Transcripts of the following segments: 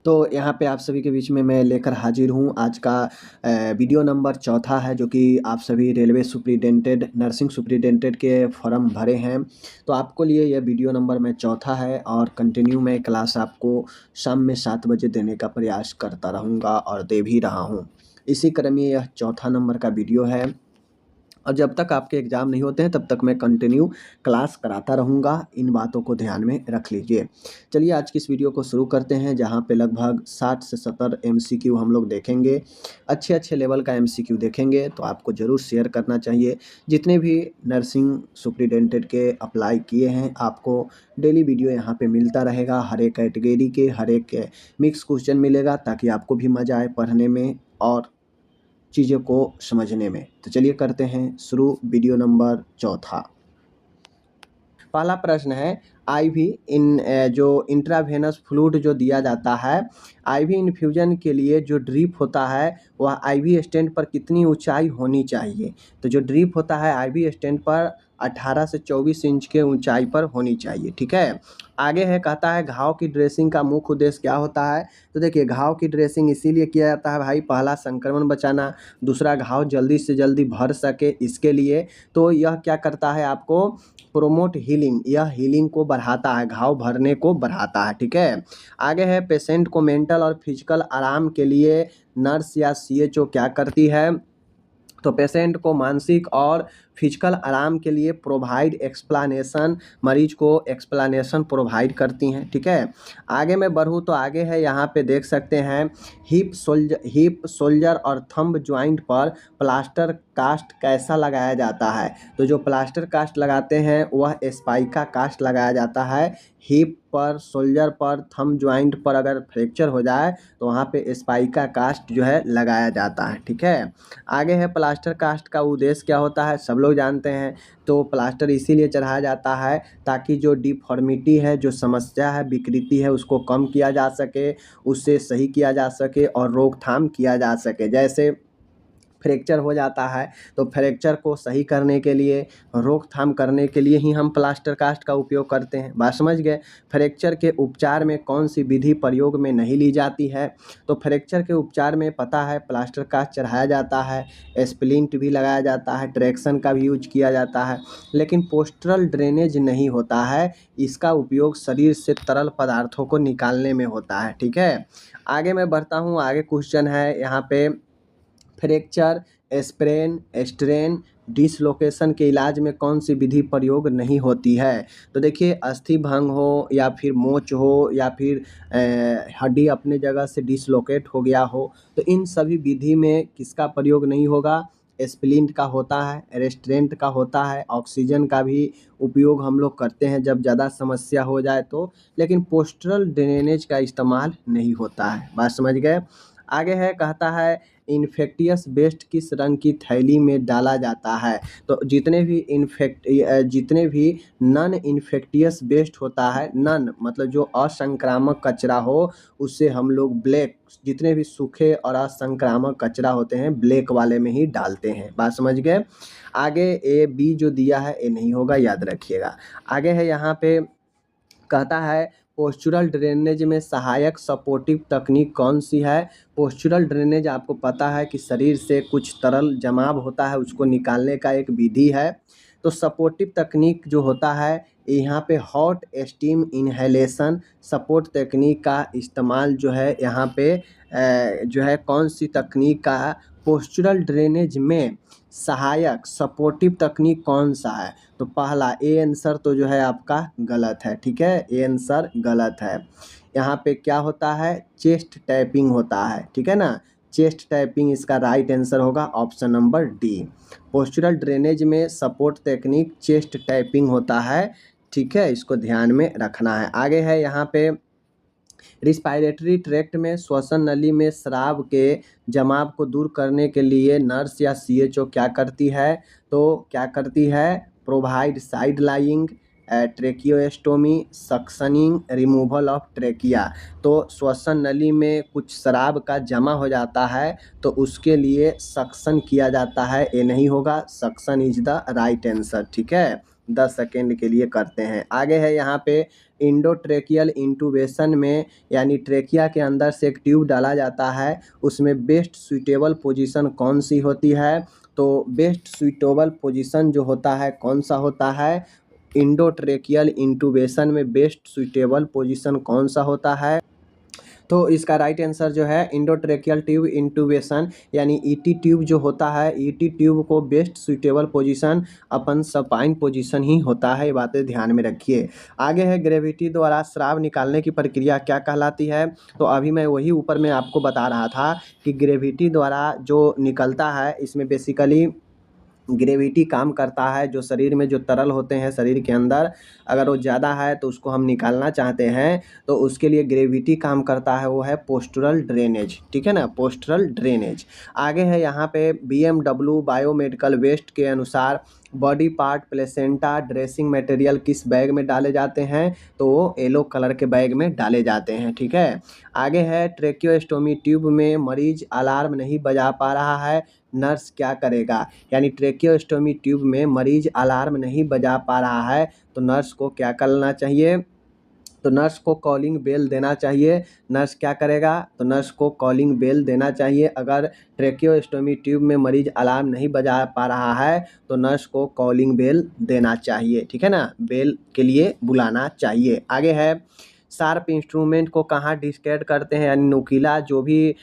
तो यहाँ पे आप सभी के बीच में मैं लेकर हाजिर हूँ आज का वीडियो नंबर चौथा है, जो कि आप सभी रेलवे सुपरिटेंडेंट नर्सिंग सुपरिटेंडेंट के फॉर्म भरे हैं। तो आपको लिए यह वीडियो नंबर में चौथा है और कंटिन्यू मैं क्लास आपको शाम में 7 बजे देने का प्रयास करता रहूँगा और दे भी रहा हूँ। इसी क्रम में यह चौथा नंबर का वीडियो है और जब तक आपके एग्ज़ाम नहीं होते हैं तब तक मैं कंटिन्यू क्लास कराता रहूँगा। इन बातों को ध्यान में रख लीजिए। चलिए आज की इस वीडियो को शुरू करते हैं, जहाँ पे लगभग 60 से 70 एमसीक्यू हम लोग देखेंगे। अच्छे लेवल का एमसीक्यू देखेंगे तो आपको ज़रूर शेयर करना चाहिए। जितने भी नर्सिंग सुपरिटेंडेंट के अप्लाई किए हैं, आपको डेली वीडियो यहाँ पे मिलता रहेगा। हर एक कैटेगरी के हर एक मिक्स क्वेश्चन मिलेगा, ताकि आपको भी मज़ा आए पढ़ने में और चीज़ों को समझने में। तो चलिए करते हैं शुरू वीडियो नंबर चौथा। पहला प्रश्न है, आईवी जो इंट्रावेनस फ्लूइड जो दिया जाता है, आईवी इन्फ्यूजन के लिए जो ड्रिप होता है वह आईवी स्टेंट पर कितनी ऊंचाई होनी चाहिए। तो जो ड्रिप होता है आईवी स्टेंट पर 18 से 24 इंच के ऊंचाई पर होनी चाहिए। ठीक है। आगे है, कहता है घाव की ड्रेसिंग का मुख्य उद्देश्य क्या होता है। तो देखिए, घाव की ड्रेसिंग इसीलिए किया जाता है भाई, पहला संक्रमण बचाना, दूसरा घाव जल्दी से जल्दी भर सके इसके लिए। तो यह क्या करता है, आपको प्रोमोट हीलिंग, यह हीलिंग को बढ़ाता है, घाव भरने को बढ़ाता है। ठीक है। आगे है, पेशेंट को मेंटल और फिजिकल आराम के लिए नर्स या सीएचओ क्या करती है। तो पेशेंट को मानसिक और फिजिकल आराम के लिए प्रोवाइड एक्सप्लानेशन, मरीज को एक्सप्लानेशन प्रोवाइड करती हैं। ठीक है। आगे मैं बढ़ूँ तो आगे है, यहाँ पे देख सकते हैं, हिप सोल्जर और थंब ज्वाइंट पर प्लास्टर कास्ट कैसा लगाया जाता है। तो जो प्लास्टर कास्ट लगाते हैं वह स्पाइका कास्ट लगाया जाता है। हिप पर, सोल्जर पर, थंब ज्वाइंट पर अगर फ्रैक्चर हो जाए तो वहाँ पे स्पाइका कास्ट जो है लगाया जाता है। ठीक है। आगे है, प्लास्टर कास्ट का उद्देश्य क्या होता है, सब लोग जानते हैं। तो प्लास्टर इसीलिए चढ़ाया जाता है ताकि जो डिफॉर्मिटी है, जो समस्या है, विकृति है, उसको कम किया जा सके, उससे सही किया जा सके और रोकथाम किया जा सके। जैसे फ्रैक्चर हो जाता है तो फ्रैक्चर को सही करने के लिए, रोकथाम करने के लिए ही हम प्लास्टर कास्ट का उपयोग करते हैं। बात समझ गए। फ्रैक्चर के उपचार में कौन सी विधि प्रयोग में नहीं ली जाती है। तो फ्रैक्चर के उपचार में पता है प्लास्टर कास्ट चढ़ाया जाता है, स्प्लिंट भी लगाया जाता है, ट्रैक्शन का भी यूज किया जाता है, लेकिन पोस्टरल ड्रेनेज नहीं होता है। इसका उपयोग शरीर से तरल पदार्थों को निकालने में होता है। ठीक है। आगे मैं बढ़ता हूँ। आगे क्वेश्चन है यहाँ पे, फ्रैक्चर, स्प्रेन, स्ट्रेन, डिसलोकेशन के इलाज में कौन सी विधि प्रयोग नहीं होती है। तो देखिए, अस्थि भंग हो या फिर मोच हो या फिर हड्डी अपने जगह से डिसलोकेट हो गया हो, तो इन सभी विधि में किसका प्रयोग नहीं होगा। स्प्लिंट का होता है, रेस्ट्रेंट का होता है, ऑक्सीजन का भी उपयोग हम लोग करते हैं जब ज़्यादा समस्या हो जाए तो, लेकिन पोस्टरल ड्रेनेज का इस्तेमाल नहीं होता है। बात समझ गए। आगे है, कहता है इन्फेक्टियस वेस्ट किस रंग की थैली में डाला जाता है। तो जितने भी नॉन इन्फेक्टियस वेस्ट होता है, नॉन मतलब जो असंक्रामक कचरा हो, उससे हम लोग ब्लैक, जितने भी सूखे और असंक्रामक कचरा होते हैं ब्लैक वाले में ही डालते हैं। बात समझ गए। आगे ए बी जो दिया है ये नहीं होगा, याद रखिएगा। आगे है, यहाँ पे कहता है पोस्चुरल ड्रेनेज में सहायक सपोर्टिव तकनीक कौन सी है। पोस्चुरल ड्रेनेज आपको पता है कि शरीर से कुछ तरल जमाव होता है, उसको निकालने का एक विधि है। तो सपोर्टिव तकनीक जो होता है, यहाँ पे हॉट स्टीम इन्हेलेशन सपोर्ट तकनीक का इस्तेमाल जो है, यहाँ पे जो है कौन सी तकनीक का पोस्चुरल ड्रेनेज में सहायक सपोर्टिव तकनीक कौन सा है। तो पहला ए आंसर तो जो है आपका गलत है। ठीक है, ए आंसर गलत है। यहाँ पे क्या होता है, चेस्ट टैपिंग होता है। ठीक है ना, चेस्ट टैपिंग इसका राइट आंसर होगा, option number D. Postural drainage में सपोर्ट टेक्निक चेस्ट टैपिंग होता है। ठीक है, इसको ध्यान में रखना है। आगे है, यहाँ पे रिस्पायरेटरी ट्रैक्ट में श्वसन नली में शराब के जमाव को दूर करने के लिए नर्स या सीएचओ क्या करती है। तो क्या करती है, provide side lying, tracheostomy, suctioning, removal of trachea. तो श्वसन नली में कुछ शराब का जमा हो जाता है तो उसके लिए सक्शन किया जाता है। ये नहीं होगा, suction is the right answer. ठीक है, 10 सेकेंड के लिए करते हैं। आगे है यहाँ पे इंडोट्रेकियल इंटूबेशन में, यानी ट्रेकिया के अंदर से एक ट्यूब डाला जाता है, उसमें बेस्ट सूटेबल पोजीशन कौन सी होती है? तो बेस्ट सूटेबल पोजीशन जो होता है कौन सा होता है? इंडोट्रेकियल इंटूबेशन में बेस्ट सूटेबल पोजीशन कौन सा होता है? तो इसका राइट आंसर जो है इंडोट्रेकियल ट्यूब इंटूबेशन, यानी ईटी ट्यूब जो होता है, ईटी ट्यूब को बेस्ट सूटेबल पोजीशन अपन सपाइन पोजीशन ही होता है। ये बातें ध्यान में रखिए। आगे है ग्रेविटी द्वारा स्राव निकालने की प्रक्रिया क्या कहलाती है? तो अभी मैं वही ऊपर में आपको बता रहा था कि ग्रेविटी द्वारा जो निकलता है, इसमें बेसिकली ग्रेविटी काम करता है। जो शरीर में जो तरल होते हैं शरीर के अंदर, अगर वो ज़्यादा है तो उसको हम निकालना चाहते हैं, तो उसके लिए ग्रेविटी काम करता है, वो है पोस्टरल ड्रेनेज। ठीक है ना, पोस्टरल ड्रेनेज। आगे है यहाँ पे BMW बायोमेडिकल वेस्ट के अनुसार body part placenta dressing material किस बैग में डाले जाते हैं? तो वो येलो कलर के बैग में डाले जाते हैं। ठीक है। आगे है ट्रेकियोस्टोमी ट्यूब में मरीज अलार्म नहीं बजा पा रहा है, नर्स क्या करेगा? यानी ट्रेकियोस्टोमी ट्यूब में मरीज अलार्म नहीं बजा पा रहा है, तो नर्स को क्या करना चाहिए? तो नर्स को कॉलिंग बेल देना चाहिए। नर्स क्या करेगा? तो नर्स को कॉलिंग बेल देना चाहिए। अगर ट्रेकियोस्टोमी ट्यूब में मरीज अलार्म नहीं बजा पा रहा है, तो नर्स को कॉलिंग बेल देना चाहिए। ठीक है ना, बेल के लिए बुलाना चाहिए। आगे है शार्प इंस्ट्रूमेंट को कहाँ डिस्कैर्ड करते हैं, यानी नुकीला जो भी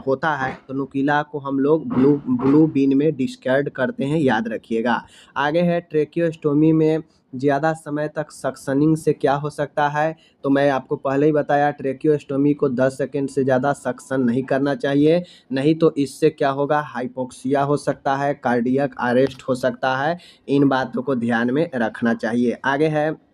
होता है, तो नुकीला को हम लोग ब्लू बीन में डिस्कैर्ड करते हैं, याद रखिएगा। आगे है ट्रेकियोस्टोमी में ज़्यादा समय तक सक्शनिंग से क्या हो सकता है? तो मैं आपको पहले ही बताया, ट्रेकियोस्टोमी को 10 सेकेंड से ज़्यादा सक्शन नहीं करना चाहिए, नहीं तो इससे क्या होगा? हाइपोक्सिया हो सकता है, कार्डियक अरेस्ट हो सकता है। इन बातों को ध्यान में रखना चाहिए। आगे है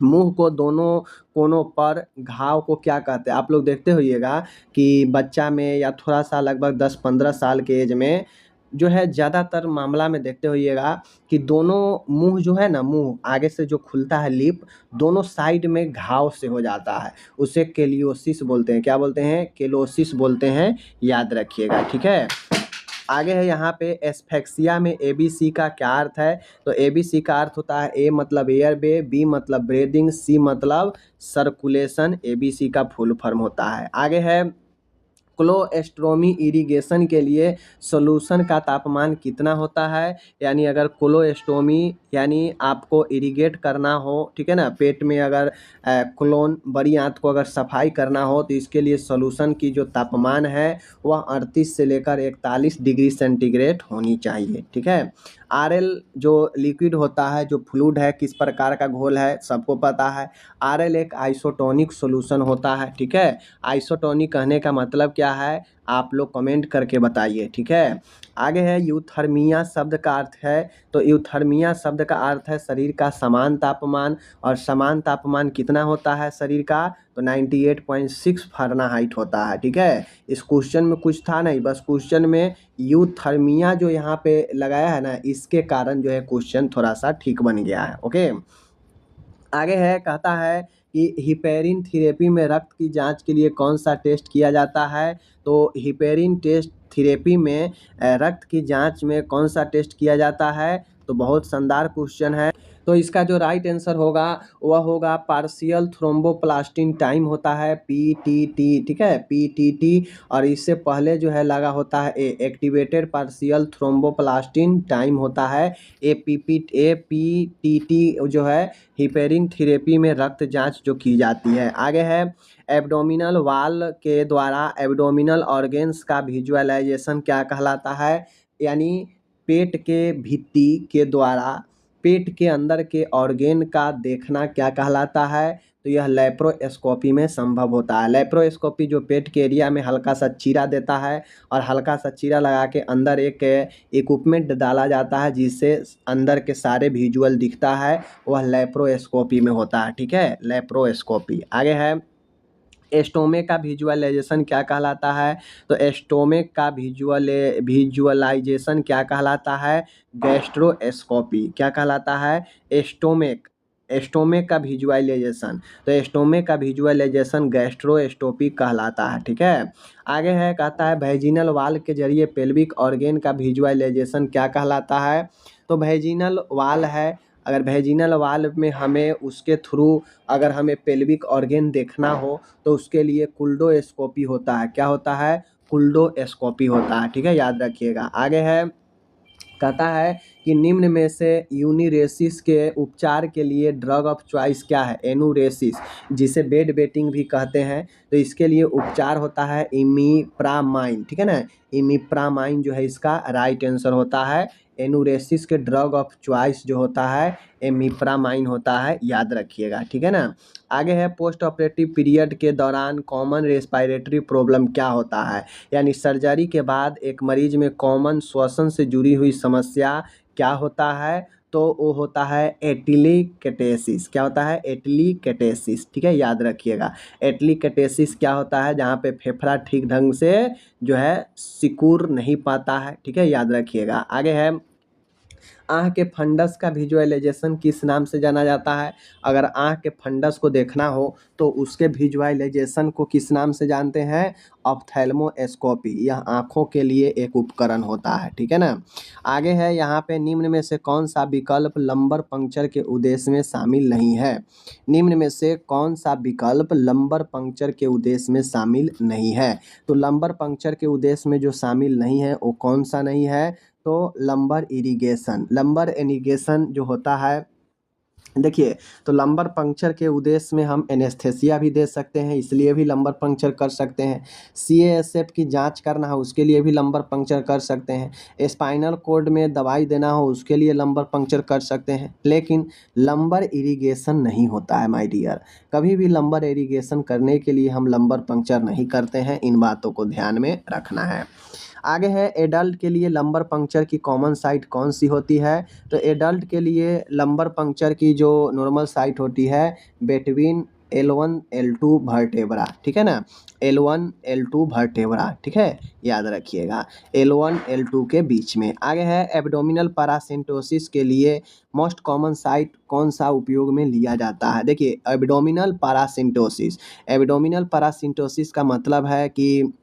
मुंह को दोनों कोनों पर घाव को क्या कहते हैं? आप लोग देखते होइएगा कि बच्चा में या थोड़ा सा लगभग 10-15 साल के एज में जो है, ज़्यादातर मामला में देखते होइएगा कि दोनों मुंह जो है ना, मुंह आगे से जो खुलता है लिप, दोनों साइड में घाव से हो जाता है। उसे केलियोसिस बोलते हैं। क्या बोलते हैं? केलोसिस बोलते हैं, याद रखिएगा। ठीक है। आगे है यहाँ पे एस्फेक्सिया में ABC का क्या अर्थ है? तो ABC का अर्थ होता है A मतलब एयर वे, B मतलब ब्रीदिंग, C मतलब सर्कुलेशन। ABC का फुल फॉर्म होता है। आगे है क्लोस्ट्रोमी इरिगेशन के लिए सॉल्यूशन का तापमान कितना होता है? यानी अगर क्लोस्टोमी यानी आपको इरिगेट करना हो, ठीक है ना, पेट में अगर क्लोन बड़ी आंत को अगर सफाई करना हो, तो इसके लिए सॉल्यूशन की जो तापमान है वह 38 से लेकर 41 डिग्री सेंटीग्रेड होनी चाहिए। ठीक है। RL जो लिक्विड होता है, जो फ्लूइड है, किस प्रकार का घोल है? सबको पता है। RL एक आइसोटोनिक सॉल्यूशन होता है। ठीक है। आइसोटोनिक कहने का मतलब क्या है? आप लोग कमेंट करके बताइए। ठीक है। आगे है यूथर्मिया शब्द का अर्थ है। तो यूथर्मिया शब्द का अर्थ है शरीर का समान तापमान। और समान तापमान कितना होता है शरीर का? तो 98.6 फ़ारेनहाइट होता है। ठीक है। इस क्वेश्चन में कुछ था नहीं, बस क्वेश्चन में यूथर्मिया जो यहाँ पे लगाया है ना, इसके कारण जो है क्वेश्चन थोड़ा सा ठीक बन गया है। ओके। आगे है, कहता है कि हिपेरिन थेरेपी में रक्त की जांच के लिए कौन सा टेस्ट किया जाता है? तो हिपेरिन टेस्ट थेरेपी में रक्त की जांच में कौन सा टेस्ट किया जाता है? तो बहुत शानदार क्वेश्चन है। तो इसका जो राइट आंसर होगा वह होगा पार्शियल थ्रोम्बोप्लास्टिन टाइम होता है, PTT। ठीक है, PTT। और इससे पहले जो है लगा होता है एक्टिवेटेड पार्शियल थ्रोम्बोप्लास्टिन टाइम होता है, APTT जो है हिपेरिन थेरेपी में रक्त जांच जो की जाती है। आगे है एब्डोमिनल वाल के द्वारा एब्डोमिनल ऑर्गेन्स का विजुअलाइजेशन क्या कहलाता है? यानी पेट के भित्ति के द्वारा पेट के अंदर के ऑर्गेन का देखना क्या कहलाता है? तो यह लेप्रोस्कोपी में संभव होता है। लेप्रोस्कोपी जो पेट के एरिया में हल्का सा चीरा देता है, और हल्का सा चीरा लगा के अंदर एक इक्विपमेंट डाला जाता है जिससे अंदर के सारे विजुअल दिखता है, वह लेप्रोस्कोपी में होता है। ठीक है, लेप्रोस्कोपी। आगे है एस्टोमेक का विजुअलाइजेशन क्या कहलाता है? तो एस्टोमेक का विजुअलाइजेशन क्या कहलाता है? गैस्ट्रोस्कोपी। क्या कहलाता है? एस्टोमेक। एस्टोमेक का विजुअलाइजेशन, तो एस्टोमेक का विजुअलाइजेशन गैस्ट्रोस्कोपी कहलाता है। ठीक है। आगे है, कहता है वैजिनल वाल के जरिए पेल्विक ऑर्गेन का विजुअलाइजेशन क्या कहलाता है? तो वैजिनल वाल है अगर वेजिनल वाल्व में हमें उसके थ्रू अगर हमें पेल्विक ऑर्गन देखना हो तो उसके लिए कुल्डोस्कोपी होता है। क्या होता है? कुल्डोस्कोपी होता है। ठीक है, याद रखिएगा। आगे है, कहता है कि निम्न में से यूनिरेसिस के उपचार के लिए ड्रग ऑफ चॉइस क्या है? एनुरेसिस, जिसे बेड वेटिंग भी कहते हैं। तो इसके लिए उपचार होता है इमिप्रामाइन। ठीक है ना, इमिप्रामाइन जो है इसका राइट आंसर होता है। एनुरेसिस के ड्रग ऑफ चॉइस जो होता है इमिप्रामाइन होता है, याद रखिएगा। ठीक है ना। आगे है, पोस्ट ऑपरेटिव पीरियड के दौरान कॉमन रेस्पिरेटरी प्रॉब्लम क्या होता है? यानी सर्जरी के बाद एक मरीज में कॉमन श्वसन से जुड़ी हुई समस्या क्या होता है? तो वो होता है एटिलीकेटेसिस। क्या होता है? एटिलीकेटेसिस। ठीक है, याद रखिएगा। एटिलीकेटेसिस क्या होता है? जहाँ पे फेफड़ा ठीक ढंग से जो है सिकुड़ नहीं पाता है। ठीक है, याद रखिएगा। आगे है, आँख के फंडस का विजुअलाइजेशन किस नाम से जाना जाता है? अगर आँख के फंडस को देखना हो तो उसके विजुअलाइजेशन को किस नाम से जानते हैं? ऑप्थेल्मोस्कोपी। यह आँखों के लिए एक उपकरण होता है। ठीक है ना। आगे है, यहाँ पे निम्न में से कौन सा विकल्प लंबर पंक्चर के उद्देश्य में शामिल नहीं है? निम्न में से कौन सा विकल्प लंबर पंक्चर के उद्देश्य में शामिल नहीं है? तो लंबर पंक्चर के उद्देश्य में जो शामिल नहीं है वो कौन सा नहीं है? तो लंबर इरिगेशन। लंबर इरिगेशन जो होता है, देखिए, तो लंबर पंक्चर के उद्देश्य में हम एनेस्थेसिया भी दे सकते हैं, इसलिए भी लंबर पंक्चर कर सकते हैं। सीएएसएफ की जांच करना हो उसके लिए भी लंबर पंक्चर कर सकते हैं। स्पाइनल कोड में दवाई देना हो उसके लिए लंबर पंक्चर कर सकते हैं। लेकिन लंबर इरिगेशन नहीं होता है माय डियर। कभी भी लंबर इरिगेशन करने के लिए हम लंबर पंक्चर नहीं करते हैं। इन बातों को ध्यान में रखना है। आगे है, एडल्ट के लिए लंबर पंक्चर की कॉमन साइट कौन सी होती है? तो एडल्ट के लिए लंबर पंक्चर की जो नॉर्मल साइट होती है बिटवीन L1 L2 वर्टेब्रा। ठीक है ना, L1 L2 वर्टेब्रा। ठीक है, याद रखिएगा, L1 L2 के बीच में। आगे है, एब्डोमिनल पैरासिम्प्टोसिस के लिए मोस्ट कॉमन साइट कौन सा उपयोग में लिया जाता है? देखिए, एब्डोमिनल पैरासिम्प्टोसिस, एब्डोमिनल पैरासिम्प्टोसिस का मतलब है कि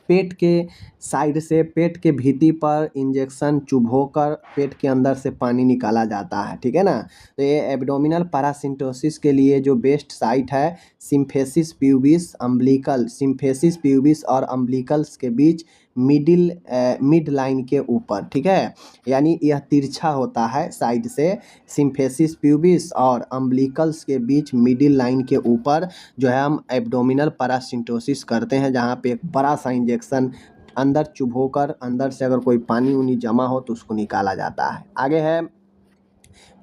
पेट के साइड से पेट के भीति पर इंजेक्शन चुभोकर पेट के अंदर से पानी निकाला जाता है। ठीक है ना। तो ये एब्डोमिनल पैरासिम्प्टोसिस के लिए जो बेस्ट साइट है symphysis pubis umbilical, symphysis pubis और अम्बिलिकल्स के बीच मिड लाइन के ऊपर। ठीक है, यानी यह तिरछा होता है साइड से। सिम्फेसिस प्यूबिस और अम्बिलिकल्स के बीच मिडिल लाइन के ऊपर जो है हम एब्डोमिनल पैरासिम्प्टोसिस करते हैं, जहाँ पे एक बड़ा सा इंजेक्शन अंदर चुभोकर अंदर से अगर कोई पानी उनी जमा हो तो उसको निकाला जाता है। आगे है,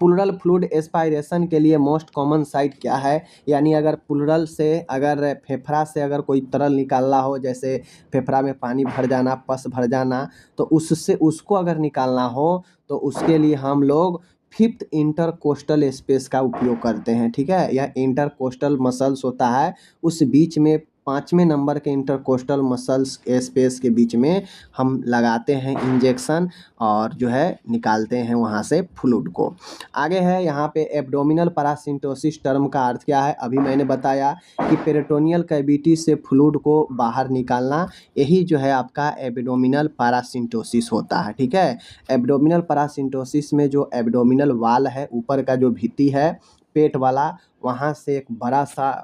प्लूरल फ्लूइड एस्पायरेशन के लिए मोस्ट कॉमन साइट क्या है? यानी अगर प्लूरल से अगर फेफड़ा से अगर कोई तरल निकालना हो, जैसे फेफड़ा में पानी भर जाना, पस भर जाना, तो उससे उसको अगर निकालना हो तो उसके लिए हम लोग फिफ्थ इंटरकोस्टल स्पेस का उपयोग करते हैं। ठीक है, यह इंटरकोस्टल मसल्स होता है, उस बीच में 5वें नंबर के इंटरकोस्टल मसल्स स्पेस के बीच में हम लगाते हैं इंजेक्शन और जो है निकालते हैं वहाँ से फ्लूइड को। आगे है, यहाँ पे एब्डोमिनल पैरासिम्प्टोसिस टर्म का अर्थ क्या है? अभी मैंने बताया कि पेरिटोनियल कैविटी से फ्लूइड को बाहर निकालना, यही जो है आपका एब्डोमिनल पैरासिम्प्टोसिस होता है। ठीक है, एब्डोमिनल पैरासिम्प्टोसिस में जो एब्डोमिनल वाल है, ऊपर का जो भित्ति है पेट वाला, वहाँ से एक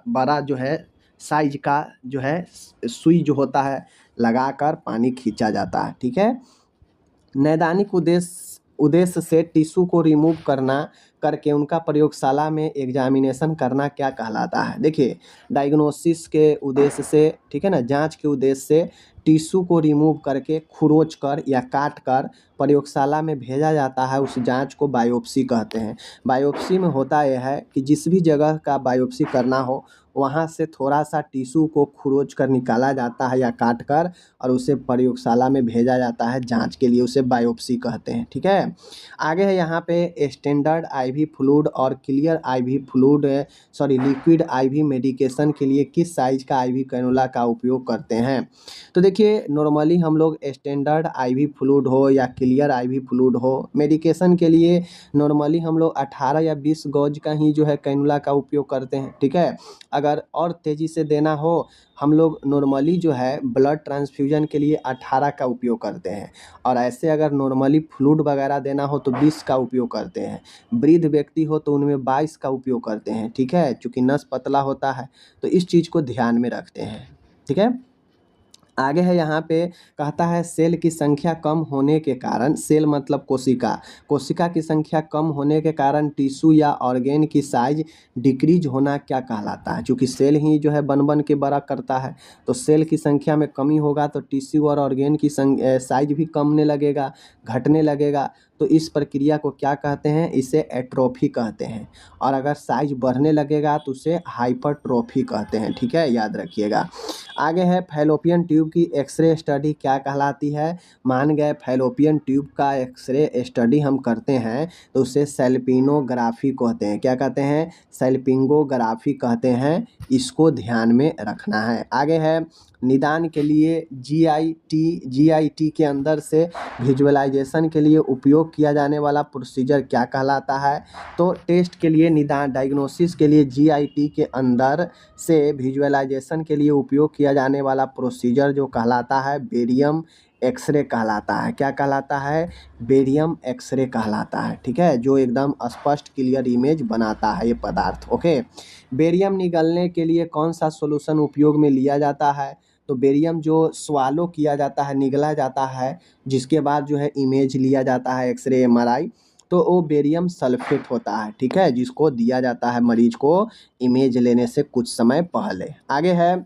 बड़ा जो है साइज का जो है सुई जो होता है लगाकर पानी खींचा जाता है। ठीक है, नैदानिक उद्देश्य से टिश्यू को रिमूव करके उनका प्रयोगशाला में एग्जामिनेशन करना क्या कहलाता है? देखिए, डायग्नोसिस के उद्देश्य से, ठीक है ना, जांच के उद्देश्य से टिश्यू को रिमूव करके खुरोच कर या काट कर प्रयोगशाला में भेजा जाता है। उस जांच को बायोप्सी कहते हैं। बायोप्सी में होता यह है कि जिस भी जगह का बायोप्सी करना हो वहाँ से थोड़ा सा टिश्यू को खुरोच कर निकाला जाता है या काट कर, और उसे प्रयोगशाला में भेजा जाता है जांच के लिए, उसे बायोप्सी कहते हैं। ठीक है, आगे है, यहाँ पे स्टैंडर्ड आईवी फ्लूइड और clear IV fluid liquid IV medication के लिए किस साइज का आईवी कैनुला का उपयोग करते हैं? तो देखिए, देखिए नॉर्मली हम लोग स्टैंडर्ड आईवी फ्लूइड हो या क्लियर आईवी फ्लूइड हो, मेडिकेशन के लिए नॉर्मली हम लोग 18 या 20 गॉज का ही जो है कैनुला का उपयोग करते हैं, ठीक है। अगर और तेज़ी से देना हो, हम लोग नॉर्मली जो है ब्लड ट्रांसफ्यूजन के लिए 18 का उपयोग करते हैं, और ऐसे अगर नॉर्मली फ्लूइड वगैरह देना हो तो 20 का उपयोग करते हैं। वृद्ध व्यक्ति हो तो उनमें 22 का उपयोग करते हैं, ठीक है, चूँकि नस पतला होता है तो इस चीज़ को ध्यान में रखते हैं, ठीक है। आगे है यहाँ पे, कहता है सेल की संख्या कम होने के कारण, सेल मतलब कोशिका, कोशिका की संख्या कम होने के कारण टिश्यू या ऑर्गेन की साइज डिक्रीज होना क्या कहलाता है। चूँकि सेल ही जो है बन बन के बड़ा करता है, तो सेल की संख्या में कमी होगा तो टिश्यू और ऑर्गेन की साइज भी कमने लगेगा, घटने लगेगा। तो इस प्रक्रिया को क्या कहते हैं, इसे एट्रोफी कहते हैं। और अगर साइज बढ़ने लगेगा तो उसे हाइपरट्रोफी कहते हैं, ठीक है, याद रखिएगा। आगे है फैलोपियन ट्यूब की एक्सरे स्टडी क्या कहलाती है। मान गए फैलोपियन ट्यूब का एक्सरे स्टडी हम करते हैं तो उसे सेल्पिनोग्राफी कहते हैं। क्या कहते हैं, सेल्पिंगोग्राफी कहते हैं, इसको ध्यान में रखना है। आगे है निदान के लिए जीआईटी के अंदर से विजुअलाइजेशन के लिए उपयोग किया जाने वाला प्रोसीजर क्या कहलाता है। तो टेस्ट के लिए, निदान डायग्नोसिस के लिए जीआईटी के अंदर से विजुअलाइजेशन के लिए उपयोग किया जाने वाला प्रोसीजर जो कहलाता है बेरियम एक्सरे कहलाता है। क्या कहलाता है, बेरियम एक्सरे कहलाता है, ठीक है, जो एकदम स्पष्ट क्लियर इमेज बनाता है ये पदार्थ। ओके, बेरियम निगलने के लिए कौन सा सॉल्यूशन उपयोग में लिया जाता है। तो बेरियम जो स्वालो किया जाता है, निगला जाता है, जिसके बाद जो है इमेज लिया जाता है एक्सरे एमआरआई, तो वो बेरियम सल्फेट होता है, ठीक है, जिसको दिया जाता है मरीज को इमेज लेने से कुछ समय पहले। आगे है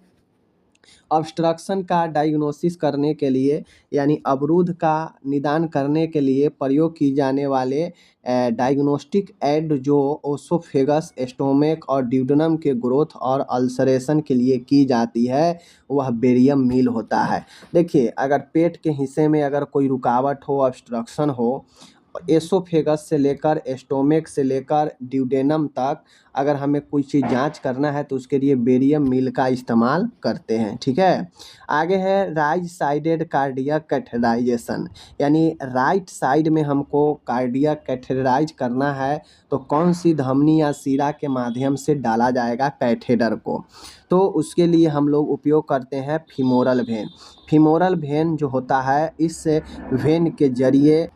ऑब्स्ट्रक्शन का डायग्नोसिस करने के लिए, यानी अवरुद्ध का निदान करने के लिए प्रयोग की जाने वाले डायग्नोस्टिक एड जो ओसोफेगस, स्टोमक और ड्यूडेनम के ग्रोथ और अल्सरेशन के लिए की जाती है, वह बेरियम मील होता है। देखिए अगर पेट के हिस्से में अगर कोई रुकावट हो, ऑब्स्ट्रक्शन हो, एसोफेगस से लेकर स्टोमक से लेकर ड्यूडेनम तक अगर हमें कोई चीज़ जांच करना है तो उसके लिए बेरियम मील का इस्तेमाल करते हैं, ठीक है। आगे है राइट साइडेड कार्डियक कैथेटराइजेशन, यानी राइट साइड में हमको कार्डियक कैथेटराइज करना है तो कौन सी धमनी या शिरा के माध्यम से डाला जाएगा कैथेटर को। तो उसके लिए हम लोग उपयोग करते हैं फीमोरल वेन। फीमोरल वेन जो होता है, इस वेन के जरिए,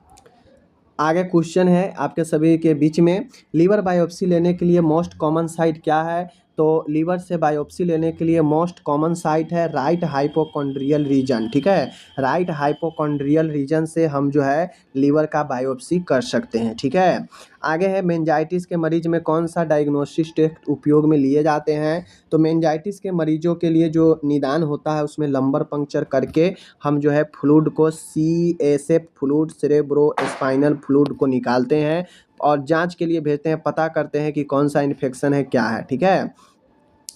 आगे क्वेश्चन है आपके सभी के बीच में, लीवर बायोप्सी लेने के लिए मोस्ट कॉमन साइट क्या है। तो लीवर से बायोप्सी लेने के लिए मोस्ट कॉमन साइट है राइट हाइपोकॉन्ड्रियल रीजन, ठीक है, राइट हाइपोकॉन्ड्रियल रीजन से हम जो है लीवर का बायोप्सी कर सकते हैं, ठीक है। आगे है मेनिंजाइटिस के मरीज में कौन सा डायग्नोस्टिक टेस्ट उपयोग में लिए जाते हैं। तो मेनिंजाइटिस के मरीजों के लिए जो निदान होता है उसमें लंबर पंक्चर करके हम जो है फ्लूइड को CSF fluid, cerebro spinal fluid को निकालते हैं और जांच के लिए भेजते हैं, पता करते हैं कि कौन सा इन्फेक्शन है, क्या है, ठीक है।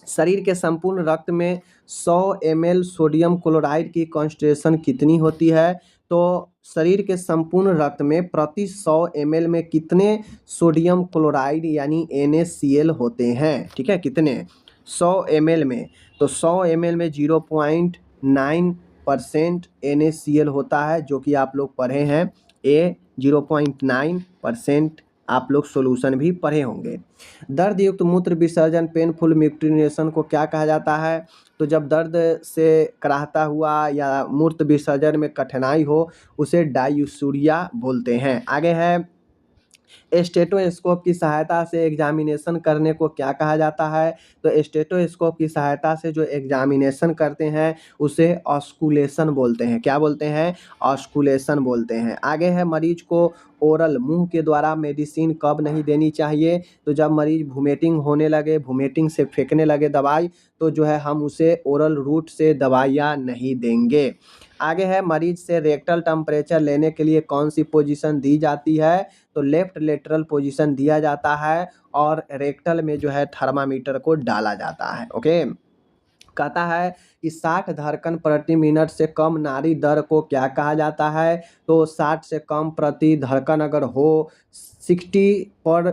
शरीर के संपूर्ण रक्त में 100 ml सोडियम क्लोराइड की कॉन्सेंट्रेशन कितनी होती है। तो शरीर के संपूर्ण रक्त में प्रति 100 ml में कितने सोडियम क्लोराइड यानी NaCl होते हैं, ठीक है, कितने, 100 ml में, तो 100 ml में 0.9% NaCl होता है, जो कि आप लोग पढ़े हैं। 0.9% आप लोग सॉल्यूशन भी पढ़े होंगे। दर्द युक्त मूत्र विसर्जन, पेनफुल म्यूटिनेशन को क्या कहा जाता है। तो जब दर्द से कराहता हुआ या मूत्र विसर्जन में कठिनाई हो उसे डायूसूरिया बोलते हैं। आगे है स्टेटोस्कोप की सहायता से एग्जामिनेशन करने को क्या कहा जाता है। तो स्टेटोस्कोप की सहायता से जो एग्जामिनेशन करते हैं उसे ऑस्कुलेशन बोलते हैं। क्या बोलते हैं, ऑस्कुलेशन बोलते हैं। आगे है मरीज को ओरल, मुंह के द्वारा मेडिसिन कब नहीं देनी चाहिए। तो जब मरीज वोमिटिंग होने लगे, वोमिटिंग से फेंकने लगे दवाई, तो जो है हम उसे ओरल रूट से दवाइयाँ नहीं देंगे। आगे है मरीज से रेक्टल टेम्परेचर लेने के लिए कौन सी पोजीशन दी जाती है। तो लेफ्ट लेटरल पोजीशन दिया जाता है और रेक्टल में जो है थर्मामीटर को डाला जाता है। ओके, कहता है कि 60 धड़कन प्रति मिनट से कम नाड़ी दर को क्या कहा जाता है? तो 60 से कम प्रति धड़कन अगर हो, 60 पर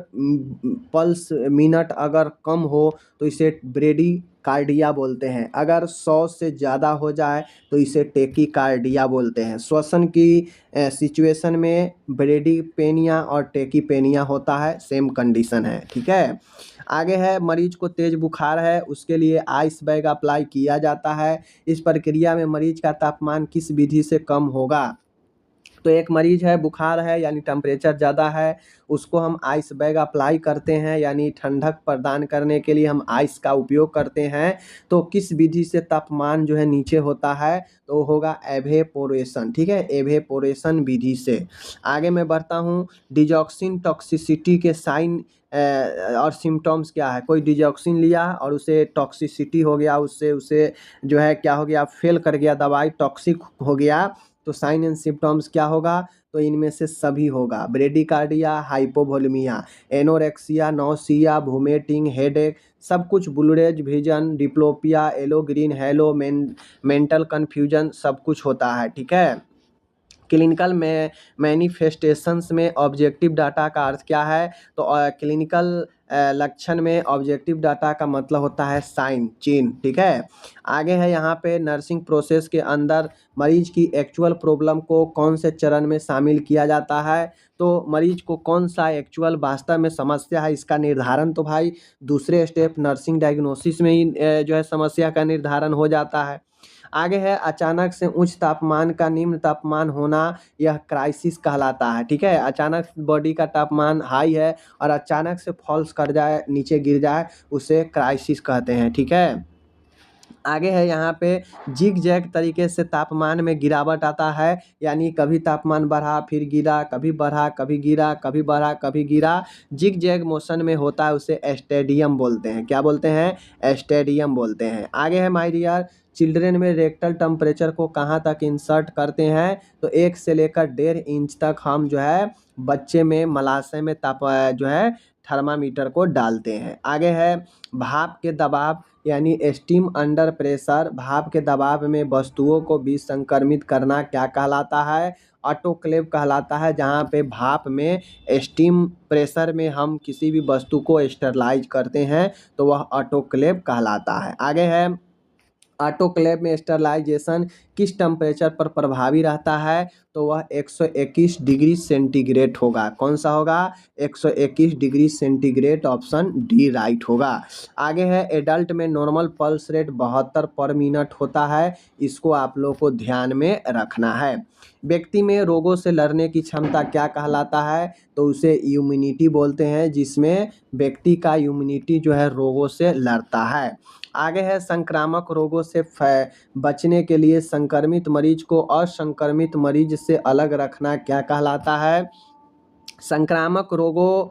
पल्स मिनट अगर कम हो तो इसे ब्रेडिकार्डिया बोलते हैं। अगर 100 से ज़्यादा हो जाए तो इसे टेकीकार्डिया बोलते हैं। श्वसन की सिचुएशन में ब्रेडीपेनिया और टेकीपेनिया होता है, सेम कंडीशन है, ठीक है। आगे है, मरीज को तेज बुखार है, उसके लिए आइस बैग अप्लाई किया जाता है। इस प्रक्रिया में मरीज का तापमान किस विधि से कम होगा? तो एक मरीज है, बुखार है यानी टेम्परेचर ज़्यादा है, उसको हम आइस बैग अप्लाई करते हैं यानी ठंडक प्रदान करने के लिए हम आइस का उपयोग करते हैं। तो किस विधि से तापमान जो है नीचे होता है? तो होगा एवेपोरेशन, ठीक है, एवेपोरेशन विधि से। आगे मैं बढ़ता हूँ, डिजॉक्सिन टॉक्सिसिटी के साइन और सिम्टम्स क्या है? कोई डिजॉक्सिन लिया और उसे टॉक्सिसिटी हो गया, उससे उसे जो है क्या हो गया, फेल कर गया, दवाई टॉक्सिक हो गया, तो साइन एंड सिम्टम्स क्या होगा? तो इनमें से सभी होगा, bradycardia, hypovolemia, anorexia, nausea, vomiting, headache, सब कुछ, blurred vision, diplopia, yellow green halo, mental confusion, सब कुछ होता है, ठीक है। क्लिनिकल में मैनिफेस्टेशंस में ऑब्जेक्टिव डाटा का अर्थ क्या है? तो क्लिनिकल लक्षण में ऑब्जेक्टिव डाटा का मतलब होता है साइन, चिन्ह, ठीक है। आगे है यहाँ पे, नर्सिंग प्रोसेस के अंदर मरीज की एक्चुअल प्रॉब्लम को कौन से चरण में शामिल किया जाता है? तो मरीज को कौन सा एक्चुअल वास्तव में समस्या है, इसका निर्धारण तो भाई दूसरे स्टेप नर्सिंग डायग्नोसिस में ही जो है समस्या का निर्धारण हो जाता है। आगे है, अचानक से उच्च तापमान का निम्न तापमान होना, यह क्राइसिस कहलाता है, ठीक है। अचानक बॉडी का तापमान हाई है और अचानक से फॉल्स कर जाए, नीचे गिर जाए, उसे क्राइसिस कहते हैं, ठीक है। आगे है यहाँ पे, जिग जैग तरीके से तापमान में गिरावट आता है, यानी कभी तापमान बढ़ा फिर गिरा, कभी बढ़ा कभी गिरा, कभी बढ़ा कभी गिरा, जिग जैग मोशन में होता है, उसे स्टेडियम बोलते हैं। क्या बोलते हैं? स्टेडियम बोलते हैं। आगे है, माय डियर, चिल्ड्रेन में रेक्टल टेम्परेचर को कहाँ तक इंसर्ट करते हैं? तो 1 से लेकर 1.5 इंच तक हम जो है बच्चे में मलाशय में जो है थर्मामीटर को डालते हैं। आगे है, भाप के दबाव यानी स्टीम अंडर प्रेशर, भाप के दबाव में वस्तुओं को विसंक्रमित करना क्या कहलाता है? ऑटोक्लेव कहलाता है। जहाँ पे भाप में स्टीम प्रेशर में हम किसी भी वस्तु को स्टरलाइज करते हैं तो वह ऑटोक्लेव कहलाता है। आगे है, ऑटोक्लेव में स्टरलाइजेशन किस टेम्परेचर पर प्रभावी रहता है? तो वह 121 डिग्री सेंटीग्रेड होगा। कौन सा होगा? 121 degree centigrade, option D right होगा। आगे है, एडल्ट में नॉर्मल पल्स रेट 72 पर मिनट होता है, इसको आप लोग को ध्यान में रखना है। व्यक्ति में रोगों से लड़ने की क्षमता क्या कहलाता है? तो उसे इम्यूनिटी बोलते हैं, जिसमें व्यक्ति का इम्यूनिटी जो है रोगों से लड़ता है। आगे है, संक्रामक रोगों से बचने के लिए संक्रमित मरीज को असंक्रमित मरीज से अलग रखना क्या कहलाता है? संक्रामक रोगों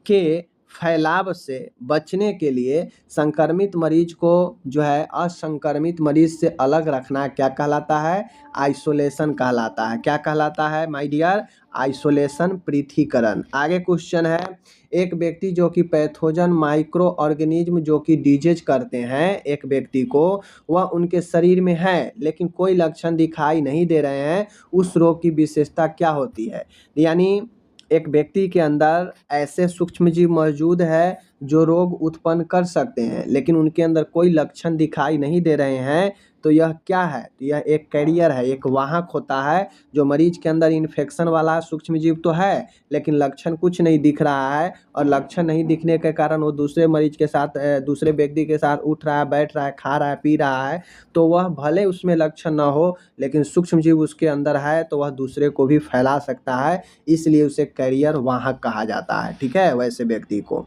के फैलाव से बचने के लिए संक्रमित मरीज को जो है असंक्रमित मरीज से अलग रखना क्या कहलाता है? आइसोलेशन कहलाता है। क्या कहलाता है माय डियर? आइसोलेशन, पृथकीकरण। आगे क्वेश्चन है, एक व्यक्ति जो कि पैथोजन माइक्रो ऑर्गेनिज्म जो कि डिजीज करते हैं एक व्यक्ति को, वह उनके शरीर में है लेकिन कोई लक्षण दिखाई नहीं दे रहे हैं, उस रोग की विशेषता क्या होती है? यानी एक व्यक्ति के अंदर ऐसे सूक्ष्मजीव मौजूद है जो रोग उत्पन्न कर सकते हैं लेकिन उनके अंदर कोई लक्षण दिखाई नहीं दे रहे हैं, तो यह क्या है? तो यह एक कैरियर है, एक वाहक होता है। जो मरीज के अंदर इन्फेक्शन वाला सूक्ष्मजीव तो है लेकिन लक्षण कुछ नहीं दिख रहा है, और लक्षण नहीं दिखने के कारण वो दूसरे मरीज के साथ दूसरे व्यक्ति के साथ उठ रहा है, बैठ रहा है, खा रहा है, पी रहा है, तो वह भले उसमें लक्षण ना हो लेकिन सूक्ष्मजीव उसके अंदर है तो वह दूसरे को भी फैला सकता है, इसलिए उसे कैरियर वाहक कहा जाता है, ठीक है, वैसे व्यक्ति को।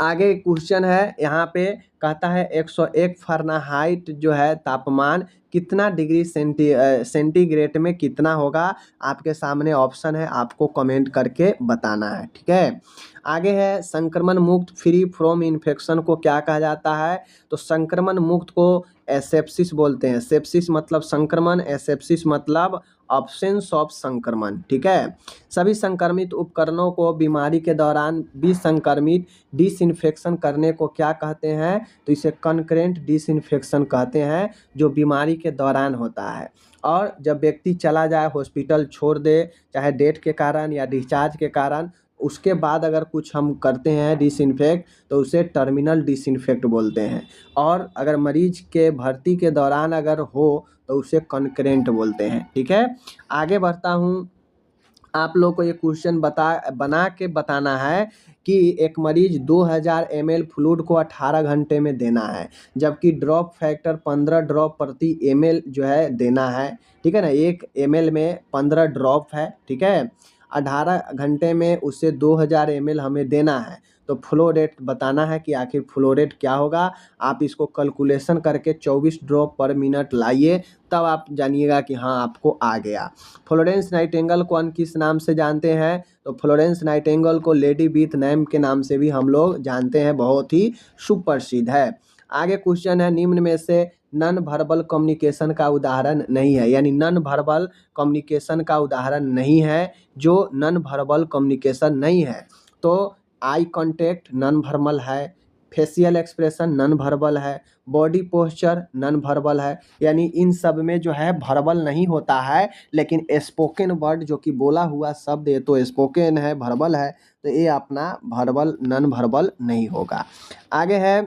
आगे क्वेश्चन है, यहाँ पे कहता है 101 फ़ारेनहाइट जो है तापमान कितना डिग्री सेंटीग्रेड में कितना होगा? आपके सामने ऑप्शन है, आपको कमेंट करके बताना है, ठीक है। आगे है, संक्रमण मुक्त, फ्री फ्रॉम इन्फेक्शन को क्या कहा जाता है? तो संक्रमण मुक्त को एसेप्सिस बोलते हैं। सेप्सिस मतलब संक्रमण, एसेप्सिस मतलब ऑब्सेंस ऑफ संक्रमण, ठीक है। सभी संक्रमित उपकरणों को बीमारी के दौरान विसंक्रमित डिसइंफेक्शन करने को क्या कहते हैं? तो इसे कंकरेंट डिसइंफेक्शन कहते हैं, जो बीमारी के दौरान होता है। और जब व्यक्ति चला जाए, हॉस्पिटल छोड़ दे, चाहे डेथ के कारण या डिस्चार्ज के कारण, उसके बाद अगर कुछ हम करते हैं डिसइंफेक्ट, तो उसे टर्मिनल डिसइंफेक्ट बोलते हैं। और अगर मरीज के भर्ती के दौरान अगर हो तो उसे कंकरेंट बोलते हैं, ठीक है। आगे बढ़ता हूँ। आप लोग को ये क्वेश्चन बना के बताना है कि एक मरीज 2000 ml फ्लूइड को 18 घंटे में देना है, जबकि ड्रॉप फैक्टर 15 ड्रॉप प्रति ml जो है देना है, ठीक है ना। 1 ml में 15 ड्रॉप है, ठीक है। 18 घंटे में उसे 2000 ml हमें देना है, तो फ्लो रेट बताना है कि आखिर फ्लो रेट क्या होगा। आप इसको कैलकुलेशन करके 24 ड्रॉप पर मिनट लाइए, तब आप जानिएगा कि हाँ आपको आ गया। फ्लोरेंस नाइटिंगेल को हम किस नाम से जानते हैं? तो फ्लोरेंस नाइटिंगेल को लेडी विथ नेम के नाम से भी हम लोग जानते हैं, बहुत ही सुप्रसिद्ध है। आगे क्वेश्चन है, निम्न में से नॉन वर्बल कम्युनिकेशन का उदाहरण नहीं है, यानी नॉन वर्बल कम्युनिकेशन का उदाहरण नहीं है। जो नॉन वर्बल कम्युनिकेशन नहीं है, तो आई कांटेक्ट नॉन वर्बल है, फेशियल एक्सप्रेशन नॉन वर्बल है, बॉडी पोस्चर नॉन वर्बल है। यानी इन सब में जो है वर्बल नहीं होता है, लेकिन स्पोकन वर्ड जो कि बोला हुआ शब्द, ये तो स्पोकन है, वर्बल है, तो ये अपना वर्बल नॉन वर्बल नहीं होगा। आगे है,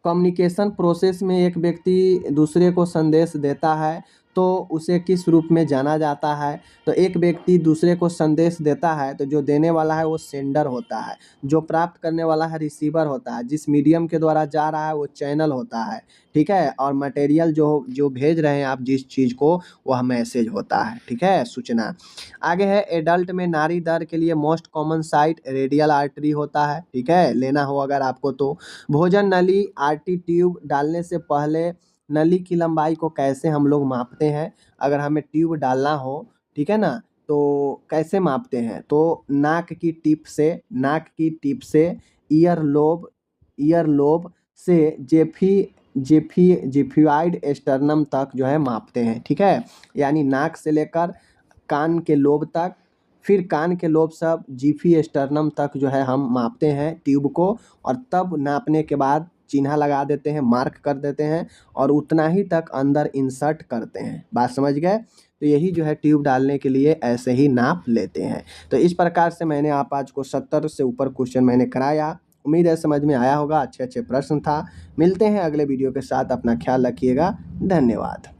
कम्युनिकेशन प्रोसेस में एक व्यक्ति दूसरे को संदेश देता है तो उसे किस रूप में जाना जाता है? तो एक व्यक्ति दूसरे को संदेश देता है तो जो देने वाला है वो सेंडर होता है, जो प्राप्त करने वाला है रिसीवर होता है, जिस मीडियम के द्वारा जा रहा है वो चैनल होता है, ठीक है। और मटेरियल जो जो भेज रहे हैं आप जिस चीज़ को, वह मैसेज होता है, ठीक है, सूचना। आगे है, एडल्ट में नाड़ी दर के लिए most common site radial artery होता है, ठीक है, लेना हो अगर आपको तो। भोजन नली आरटी ट्यूब डालने से पहले नली की लंबाई को कैसे हम लोग मापते हैं? अगर हमें ट्यूब डालना हो, ठीक है ना, तो कैसे मापते हैं? तो नाक की टिप से ईयर लोब से जेफियाइड स्टर्नम तक जो है मापते हैं, ठीक है। यानी नाक से लेकर कान के लोब तक, फिर कान के लोब सब जीफी स्टर्नम तक जो है हम मापते हैं ट्यूब को, और तब नापने के बाद चिन्हा लगा देते हैं, मार्क कर देते हैं, और उतना ही तक अंदर इंसर्ट करते हैं। बात समझ गए? तो यही जो है ट्यूब डालने के लिए ऐसे ही नाप लेते हैं। तो इस प्रकार से मैंने आप आज को 70 से ऊपर क्वेश्चन मैंने कराया। उम्मीद है समझ में आया होगा, अच्छे अच्छे प्रश्न था। मिलते हैं अगले वीडियो के साथ, अपना ख्याल रखिएगा, धन्यवाद।